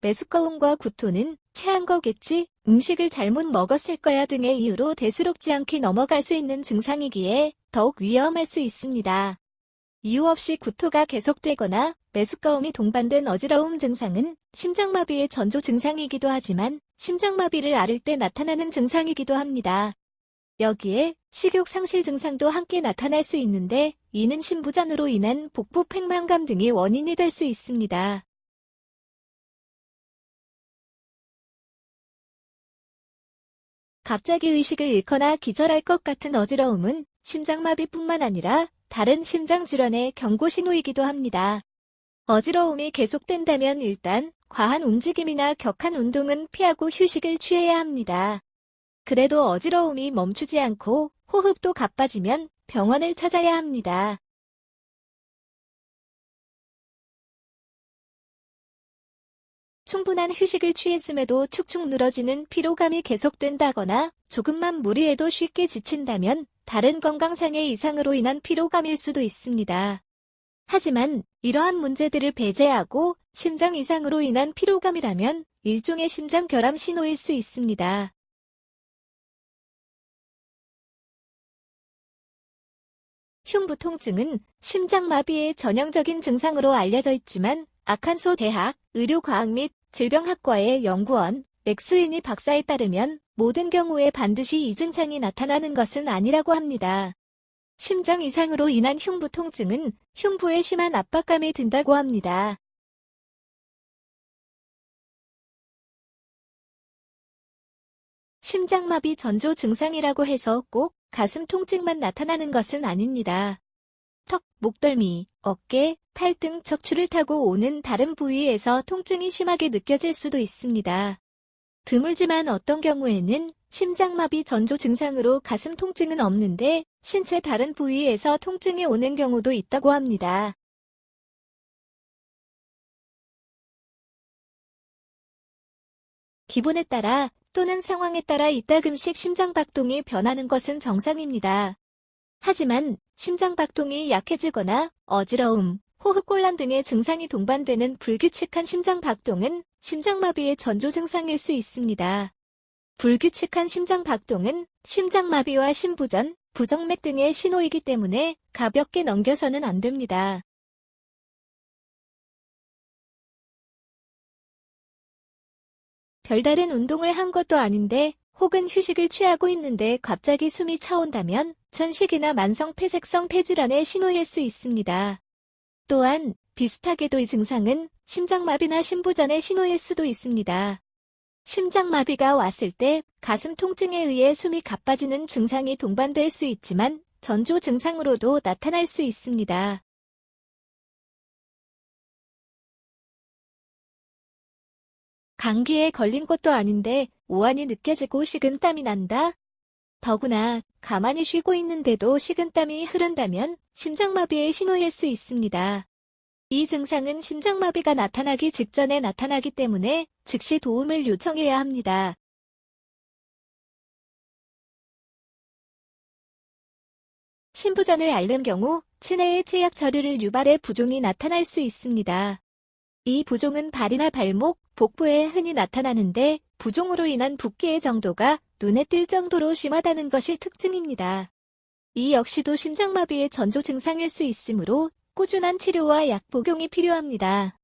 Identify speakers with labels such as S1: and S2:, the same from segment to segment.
S1: 메스꺼움과 구토는 체한 거겠지, 음식을 잘못 먹었을 거야 등의 이유로 대수롭지 않게 넘어갈 수 있는 증상이기에 더욱 위험할 수 있습니다. 이유 없이 구토가 계속되거나 메스꺼움이 동반된 어지러움 증상은 심장마비의 전조 증상이기도 하지만 심장마비를 앓을 때 나타나는 증상이기도 합니다. 여기에 식욕 상실 증상도 함께 나타날 수 있는데 이는 심부전으로 인한 복부 팽만감 등이 원인이 될 수 있습니다. 갑자기 의식을 잃거나 기절할 것 같은 어지러움은 심장마비뿐만 아니라 다른 심장질환의 경고 신호이기도 합니다. 어지러움이 계속된다면 일단 과한 움직임이나 격한 운동은 피하고 휴식을 취해야 합니다. 그래도 어지러움이 멈추지 않고 호흡도 가빠지면 병원을 찾아야 합니다. 충분한 휴식을 취했음에도 축축 늘어지는 피로감이 계속된다거나 조금만 무리해도 쉽게 지친다면 다른 건강상의 이상으로 인한 피로감일 수도 있습니다. 하지만 이러한 문제들을 배제하고 심장 이상으로 인한 피로감이라면 일종의 심장 결함 신호일 수 있습니다. 흉부 통증은 심장마비의 전형적인 증상으로 알려져 있지만 아칸소 대학 의료과학 및 질병학과의 연구원 맥스위니 박사에 따르면 모든 경우에 반드시 이 증상이 나타나는 것은 아니라고 합니다. 심장 이상으로 인한 흉부 통증은 흉부에 심한 압박감이 든다고 합니다. 심장마비 전조 증상이라고 해서 꼭 가슴 통증만 나타나는 것은 아닙니다. 턱, 목덜미, 어깨, 팔 등 척추를 타고 오는 다른 부위에서 통증이 심하게 느껴질 수도 있습니다. 드물지만 어떤 경우에는 심장마비 전조 증상으로 가슴 통증은 없는데 신체 다른 부위에서 통증이 오는 경우도 있다고 합니다. 기분에 따라 또는 상황에 따라 이따금씩 심장박동이 변하는 것은 정상입니다. 하지만 심장박동이 약해지거나 어지러움, 호흡곤란 등의 증상이 동반되는 불규칙한 심장박동은 심장마비의 전조 증상일 수 있습니다. 불규칙한 심장박동은 심장마비와 심부전, 부정맥 등의 신호이기 때문에 가볍게 넘겨서는 안 됩니다. 별다른 운동을 한 것도 아닌데 혹은 휴식을 취하고 있는데 갑자기 숨이 차온다면 천식이나 만성 폐색성 폐질환의 신호일 수 있습니다. 또한 비슷하게도 이 증상은 심장마비나 심부전의 신호일 수도 있습니다. 심장마비가 왔을 때 가슴 통증에 의해 숨이 가빠지는 증상이 동반될 수 있지만 전조 증상으로도 나타날 수 있습니다. 감기에 걸린 것도 아닌데 오한이 느껴지고 식은땀이 난다? 더구나 가만히 쉬고 있는데도 식은땀이 흐른다면 심장마비의 신호일 수 있습니다. 이 증상은 심장마비가 나타나기 직전에 나타나기 때문에 즉시 도움을 요청해야 합니다. 심부전을 앓는 경우 체내의 치약 저류를 유발해 부종이 나타날 수 있습니다. 이 부종은 발이나 발목, 복부에 흔히 나타나는데 부종으로 인한 붓기의 정도가 눈에 띌 정도로 심하다는 것이 특징입니다. 이 역시도 심장마비의 전조 증상일 수 있으므로 꾸준한 치료와 약 복용이 필요합니다.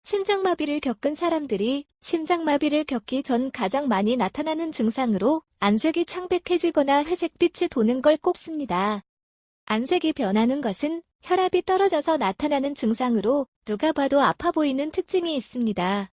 S1: 심장마비를 겪은 사람들이 심장마비를 겪기 전 가장 많이 나타나는 증상으로 안색이 창백해지거나 회색빛이 도는 걸 꼽습니다. 안색이 변하는 것은 혈압이 떨어져서 나타나는 증상으로 누가 봐도 아파 보이는 특징이 있습니다.